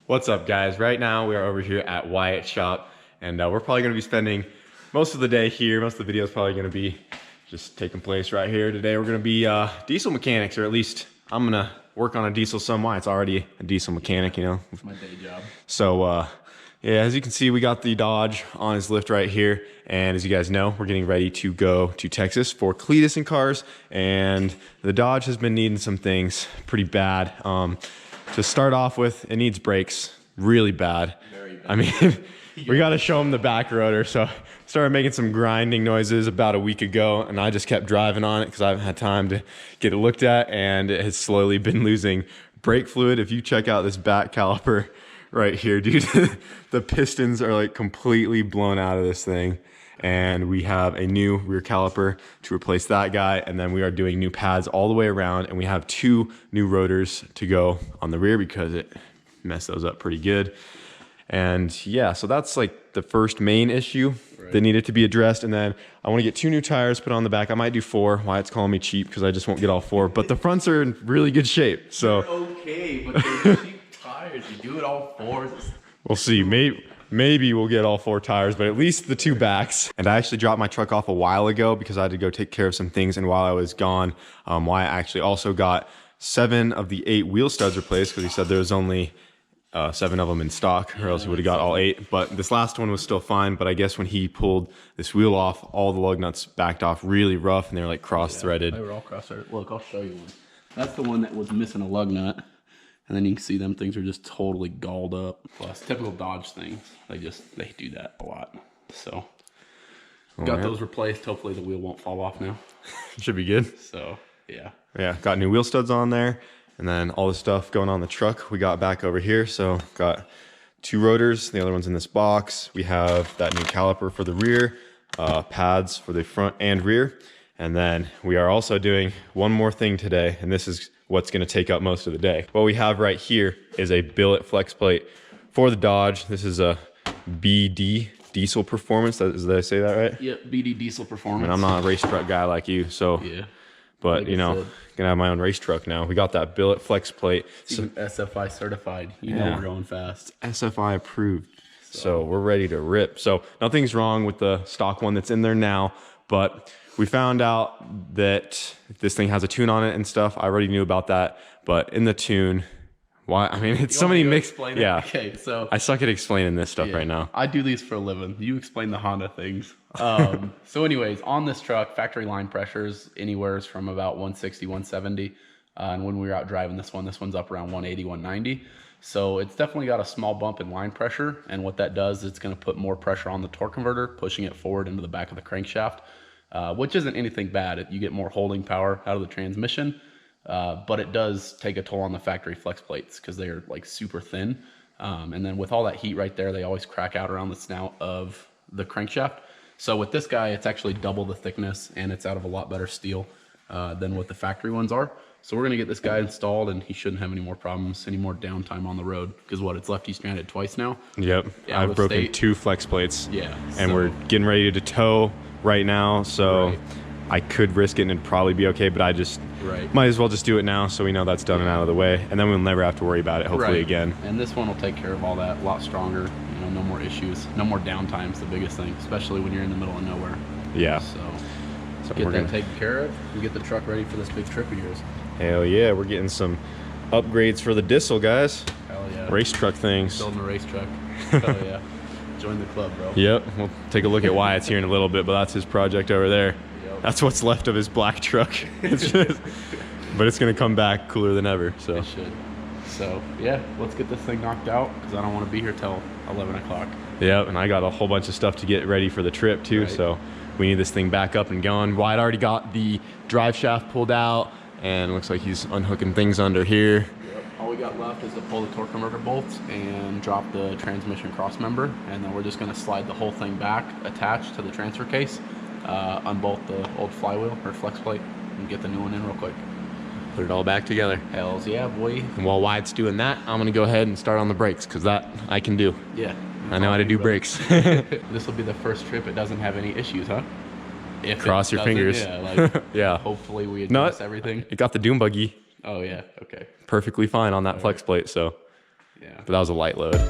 What's up, guys? Right now we are over here at Wyatt's shop, and we're probably going to be spending most of the day here. Most of the video is probably going to be just taking place right here. Today we're going to be diesel mechanics, or at least I'm going to work on a diesel some. Wyatt's already a diesel mechanic, you know. It's my day job. So yeah, as you can see, we got the Dodge on his lift right here, and as you guys know, we're getting ready to go to Texas for Cleetus and Cars, and the Dodge has been needing some things pretty bad. To start off with, it needs brakes really bad. Very bad. I mean, we got to show them the back rotor. So started making some grinding noises about a week ago, and I just kept driving on it because I haven't had time to get it looked at, and it has slowly been losing brake fluid. If you check out this back caliper right here, dude, the pistons are like completely blown out of this thing. And we have a new rear caliper to replace that guy, and then we are doing new pads all the way around, and we have 2 new rotors to go on the rear because it messed those up pretty good. And yeah, so that's like the first main issue that needed to be addressed. And then I want to get 2 new tires put on the back. I might do 4. Wyatt's calling me cheap because I just won't get all 4, but the fronts are in really good shape. So they're okay, but they're cheap tires. You do it all 4. We'll see. Maybe we'll get all 4 tires, but at least the 2 backs. And I actually dropped my truck off a while ago because I had to go take care of some things. And while I was gone, Wyatt actually also got 7 of the 8 wheel studs replaced because he said there was only 7 of them in stock, or else he would have got all 8. But this last one was still fine. But I guess when he pulled this wheel off, all the lug nuts backed off really rough, and they were like cross-threaded. They were all cross-threaded. Look, I'll show you one. That's the one that was missing a lug nut. And then you can see them things are just totally galled up. Plus, typical Dodge things, they do that a lot. So, got those replaced. Hopefully the wheel won't fall off now. Should be good. So, yeah. Yeah, got new wheel studs on there. And then all the stuff going on the truck, we got back over here. So, got 2 rotors. The other one's in this box. We have that new caliper for the rear, pads for the front and rear. And then we are also doing one more thing today, and this is what's going to take up most of the day. What we have right here is a billet flex plate for the Dodge. This is a BD Diesel Performance. Did I say that right? Yep, BD Diesel Performance. I mean, I'm not a race truck guy like you, so yeah. But like you know, gonna have my own race truck now. We got that billet flex plate. It's even SFI certified. You know we're going fast. SFI approved. So we're ready to rip. So nothing's wrong with the stock one that's in there now, but we found out that this thing has a tune on it and stuff. I already knew about that, but in the tune, why? I mean, it's so many mixed. Yeah. Okay, so I suck at explaining this stuff right now. I do these for a living. You explain the Honda things. So anyways, on this truck, factory line pressures anywhere from about 160, 170. And when we were out driving this one's up around 180, 190. So it's definitely got a small bump in line pressure. And what that does is it's going to put more pressure on the torque converter, pushing it forward into the back of the crankshaft. Which isn't anything bad. You get more holding power out of the transmission, but it does take a toll on the factory flex plates because they're like super thin. And then with all that heat right there, they always crack out around the snout of the crankshaft. So with this guy, it's actually double the thickness, and it's out of a lot better steel than what the factory ones are. So we're going to get this guy installed, and he shouldn't have any more problems, any more downtime on the road. Because it's left you stranded twice now. Yep. I've broken 2 flex plates. Yeah. And we're getting ready to tow right now, so I could risk it and it'd probably be okay, but I just might as well just do it now so we know that's done and out of the way, and then we'll never have to worry about it, hopefully, again. And this one will take care of all that a lot stronger. You know, no more issues, no more downtime is the biggest thing, especially when you're in the middle of nowhere. Yeah. So get that taken care of and get the truck ready for this big trip of yours. Hell yeah, we're getting some upgrades for the diesel, guys. Hell yeah. Race truck things. Building a race truck. Hell yeah. Join the club, bro. Yep. We'll take a look at Wyatt's here in a little bit, but that's his project over there. Yep. That's what's left of his black truck. But it's going to come back cooler than ever. So. It should. So, yeah, let's get this thing knocked out because I don't want to be here till 11 o'clock. Yep, and I got a whole bunch of stuff to get ready for the trip, too. So we need this thing back up and going. Wyatt already got the drive shaft pulled out, and it looks like he's unhooking things under here. All we got left is to pull the torque converter bolts and drop the transmission cross member, and then we're just going to slide the whole thing back attached to the transfer case, unbolt the old flywheel or flex plate, and get the new one in real quick. Put it all back together. Hells yeah, boy. And while Wyatt's doing that, I'm going to go ahead and start on the brakes, because that I can do. Yeah. I know how to do brakes. This will be the first trip it doesn't have any issues, huh? If Cross your fingers. Yeah, like, yeah. Hopefully we address everything. It got the dune buggy Oh, yeah. Okay. perfectly fine on that flex plate, so. Yeah. But that was a light load.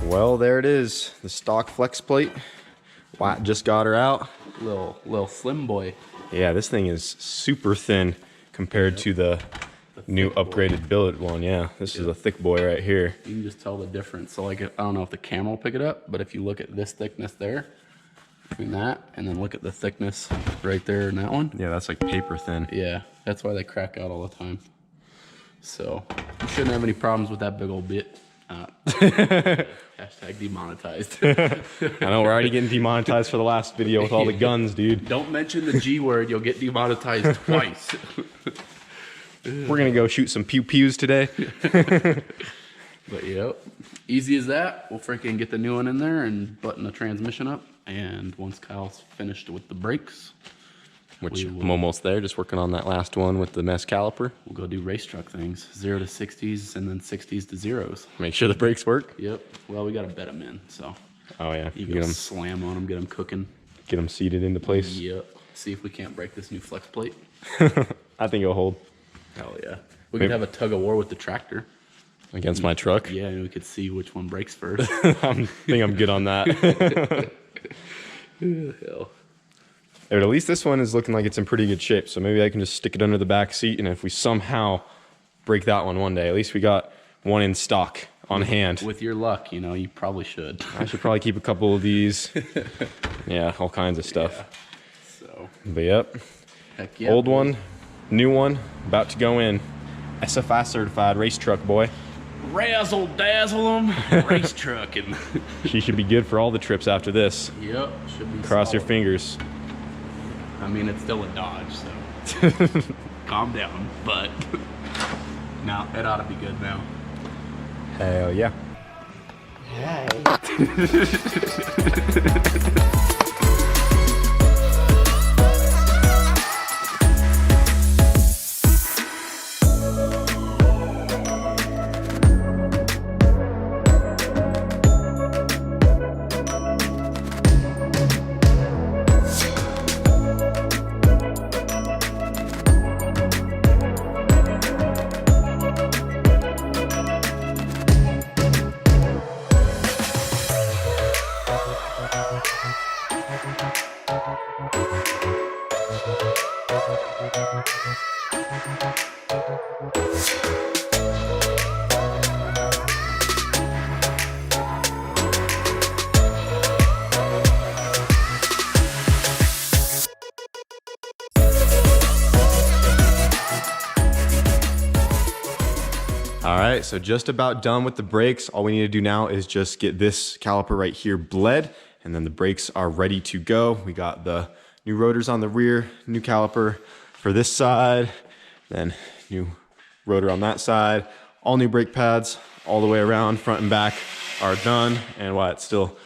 Well, there it is, the stock flex plate. Watt just got her out. Little slim boy. Yeah, this thing is super thin compared to the new upgraded billet one. Yeah, this is a thick boy right here. You can just tell the difference. So like, I don't know if the camera will pick it up, but if you look at this thickness there, between that, and then look at the thickness right there in that one. Yeah, that's like paper thin. Yeah, that's why they crack out all the time. So you shouldn't have any problems with that big old bit. Hashtag demonetized. I know, we're already getting demonetized for the last video with all the guns, dude. Don't mention the G word, you'll get demonetized twice. We're gonna go shoot some pew-pews today. But yep, easy as that. We'll freaking get the new one in there and button the transmission up. And once Kyle's finished with the brakes, Which I'm almost there, just working on that last one with the mesh caliper. we'll go do race truck things. 0 to 60s and then 60s to zeros. Make sure the brakes work. Yep. Well, we got to bet them in. So Oh yeah, you get go them slam on them, get them cooking. seated into place. Yep. See if we can't break this new flex plate. I think it'll hold Hell yeah. We could have a tug of war with the tractor. against my truck. Yeah, and we could see which one breaks first. I think I'm good on that. Hell. But at least this one is looking like it's in pretty good shape. So maybe I can just stick it under the back seat, and if we somehow break that one day, at least we got one in stock on hand. With your luck, you know, you probably should. I should probably keep a couple of these. Yeah, all kinds of stuff. So, But yep, heck yeah. old one, new one, about to go in. SFI certified race truck boy. Razzle dazzle them. Race trucking. She should be good for all the trips after this. Yep. Should be Cross your solid. fingers. I mean, it's still a Dodge, so calm down. But no, it ought to be good now. Hell yeah. All right, so just about done with the brakes. All we need to do now is just get this caliper right here bled, and then the brakes are ready to go. We got the new rotors on the rear, new caliper for this side, then new rotor on that side, all new brake pads all the way around, front and back are done. And Wyatt's still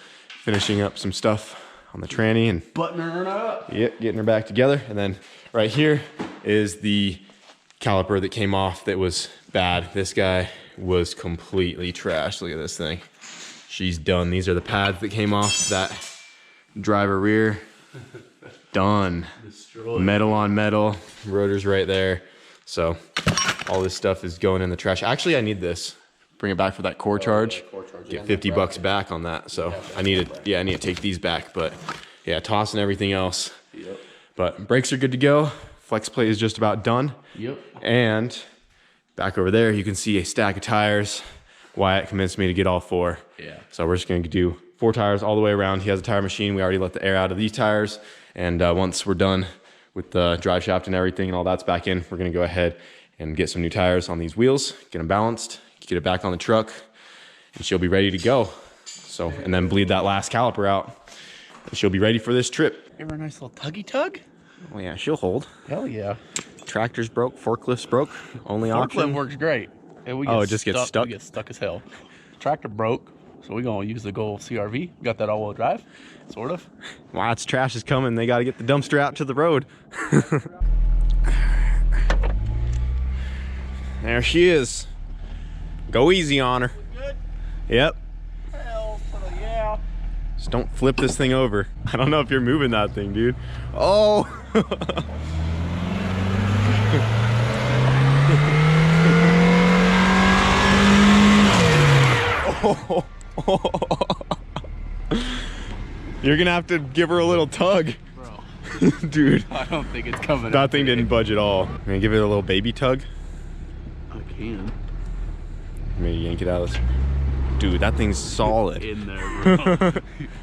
finishing up some stuff on the tranny and Buttoning her up. yep, getting her back together. And then right here is the caliper that came off that was bad. This guy was completely trashed. Look at this thing. She's done. These are the pads that came off that driver rear. Done. Destroyed. Metal on metal. Rotor's right there. So all this stuff is going in the trash. Actually, I need this. Bring it back for that core charge. core charge. Get Yeah, 50 no bucks back on that. So I need to, yeah, I need to take these back. But yeah, tossing everything else. Yep. But brakes are good to go. Flex plate is just about done. Yep. And back over there, you can see a stack of tires Wyatt convinced me to get all 4. Yeah. So we're just gonna do 4 tires all the way around. He has a tire machine. We already let the air out of these tires. And once we're done with the drive shaft and everything and all that's back in, we're gonna go ahead and get some new tires on these wheels, get them balanced, get it back on the truck, and she'll be ready to go. So, and then bleed that last caliper out. And she'll be ready for this trip. Give her a nice little tuggy tug. Oh yeah, she'll hold. Hell yeah. Tractor's broke, forklift's broke. Only Forklift option. works great. And It just gets stuck? We get stuck as hell. Tractor broke, so we're gonna use the Gold CRV. Got that all-wheel drive, sort of. Wyatt's trash is coming. They got to get the dumpster out to the road. There she is. Go easy on her. Good. Yep. Hell, yeah. Just don't flip this thing over. I don't know if you're moving that thing, dude. Oh. You're gonna have to give her a little tug. Bro. Dude, I don't think it's coming. that thing didn't budge at all. I'm gonna give it a little baby tug. I can. Maybe yank it out. Dude, that thing's solid. In there, bro.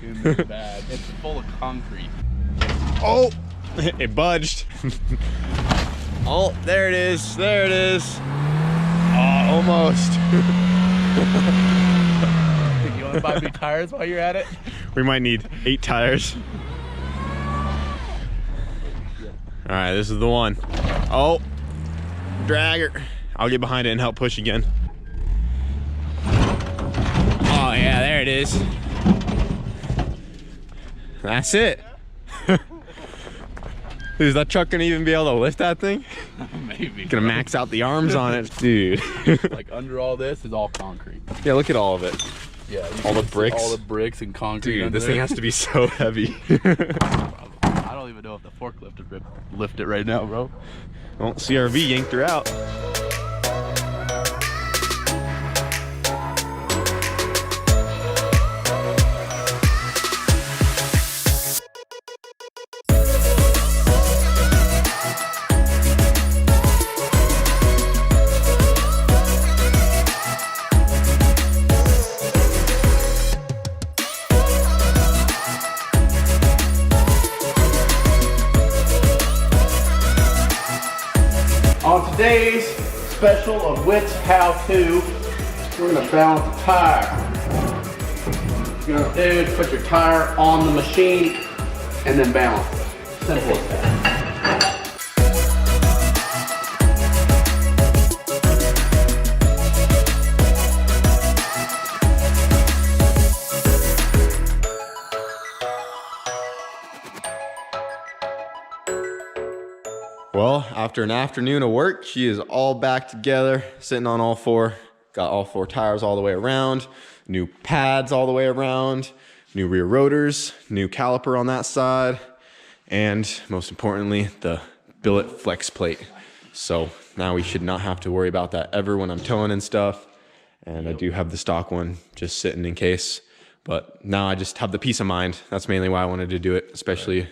In there bad. It's full of concrete. Oh, it budged. Oh, there it is. There it is. Oh, almost. You want to buy me tires while you're at it? We might need 8 tires. All right, this is the one. Oh, drag her. I'll get behind it and help push again. Oh yeah, there it is. That's it. Is that truck gonna even be able to lift that thing? Maybe. Gonna max out the arms on it, dude. Like under all this is all concrete. Yeah, look at all of it. Yeah. All the bricks. All the bricks and concrete. Dude, under this thing there. has to be so heavy. I don't even know if the forklift would lift it right now, bro. Well, CRV yanked her out. On today's special of Wits How To, we're gonna balance a tire. What you're gonna do is put your tire on the machine and then balance it. Simple as that. Well, after an afternoon of work, she is all back together, sitting on all 4. Got all 4 tires all the way around, new pads all the way around, new rear rotors, new caliper on that side, and most importantly, the billet flex plate. So now we should not have to worry about that ever when I'm towing and stuff. And I do have the stock one just sitting in case. But now I just have the peace of mind. That's mainly why I wanted to do it, especially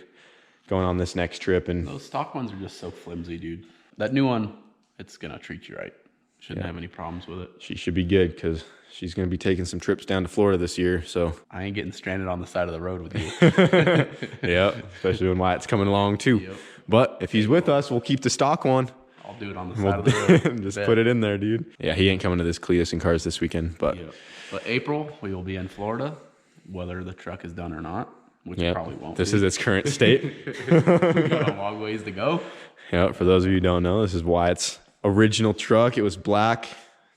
going on this next trip. And Those stock ones are just so flimsy, dude. That new one, it's gonna treat you right. Shouldn't have any problems with it. she should be good because she's going to be taking some trips down to Florida this year. So I ain't getting stranded on the side of the road with you. yeah, especially when Wyatt's coming along too. Yep. But if he's with us, we'll keep the stock one. I'll do it on the side of the road. Just Bet. put it in there, dude. Yeah, he ain't coming to this Cletus and Cars this weekend, but Yep. But April, we will be in Florida, whether the truck is done or not, which it yeah, probably won't this be. is its current state. We got a long ways to go. Yeah, for those of you who don't know, this is Wyatt's original truck. It was black.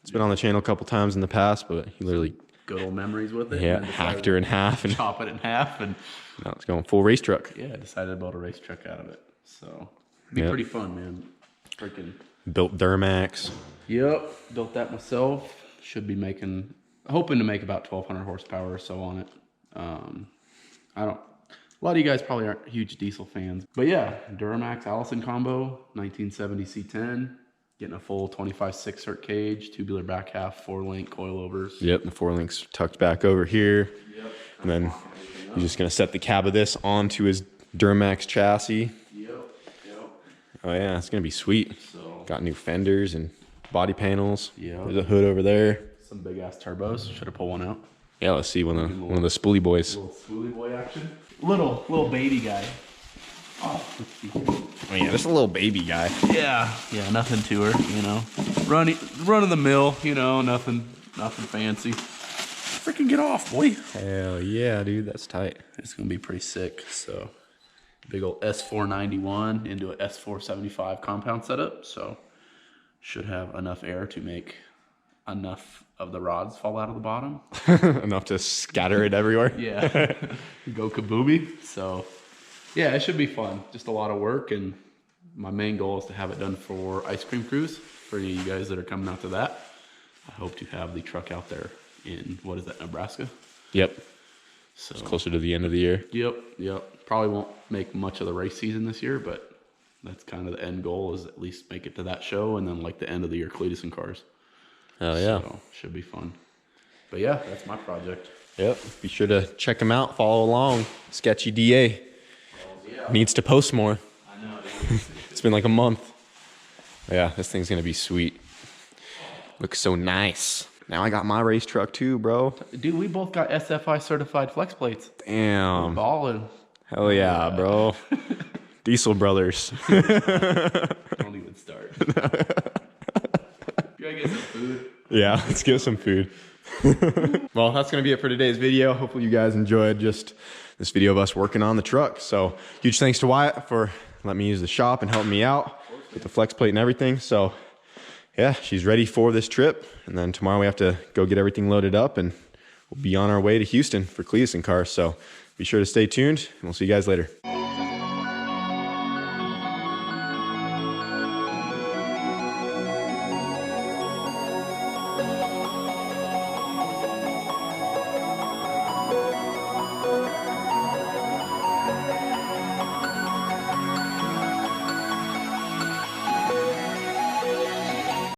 It's been on the channel a couple times in the past, but he literally Good old memories with it. yeah and hacked her in half, and chop it in half, and now it's going full race truck. yeah, decided to build a race truck out of it. So be Yep. pretty fun, man. Freaking Built Duramax. yep, built that myself. Should be hoping to make about 1,200 horsepower or so on it. I don't. A lot of you guys probably aren't huge diesel fans, but yeah, Duramax Allison combo, 1970 C10, getting a full 25 6/0 cage, tubular back half, 4-link coilovers. Yep, the 4 links tucked back over here. Yep. And then he's just gonna set the cab of this onto his Duramax chassis. Yep. Yep. Oh yeah, it's gonna be sweet. So Got new fenders and body panels. Yeah. There's a hood over there. Some big ass turbos. Should have pulled one out. Yeah, let's see one of the spoolie boys. Little spoolie boy action. Little baby guy. Oh, let's see. Oh yeah, just a little baby guy. Yeah, nothing to her, you know. Run of the mill, you know, nothing fancy. Freaking get off, boy. Hell yeah, dude, that's tight. It's gonna be pretty sick. So, big old S491 into a S475 compound setup. So, should have enough air to make enough of the rods fall out of the bottom. Enough to scatter it everywhere. Yeah, go kaboomy. So, yeah, it should be fun. Just a lot of work, and my main goal is to have it done for Ice Cream Cruise. For any of you guys that are coming out to that, I hope to have the truck out there in, what is that, Nebraska? Yep. So It's closer to the end of the year. Yep. Probably won't make much of the race season this year, but that's kind of the end goal, is at least make it to that show, and then like the end of the year, Cleetus and Cars. Hell yeah. So should be fun. But yeah, that's my project. Yep. Be sure to check them out. Follow along. Sketchy DA needs to post more. I know. It's been like a month. Yeah, this thing's gonna be sweet. Looks so nice. Now I got my race truck too, bro. Dude, we both got SFI certified flex plates. Damn. Ballin'. Hell yeah, bro. Diesel Brothers. Don't even start. You gotta get some food. Yeah, let's get some food. Well, that's going to be it for today's video. Hopefully you guys enjoyed just this video of us working on the truck. So huge thanks to Wyatt for letting me use the shop and helping me out with the flex plate and everything. So yeah, she's ready for this trip. And then tomorrow we have to go get everything loaded up and we'll be on our way to Houston for Cleetus and Cars. So be sure to stay tuned and we'll see you guys later.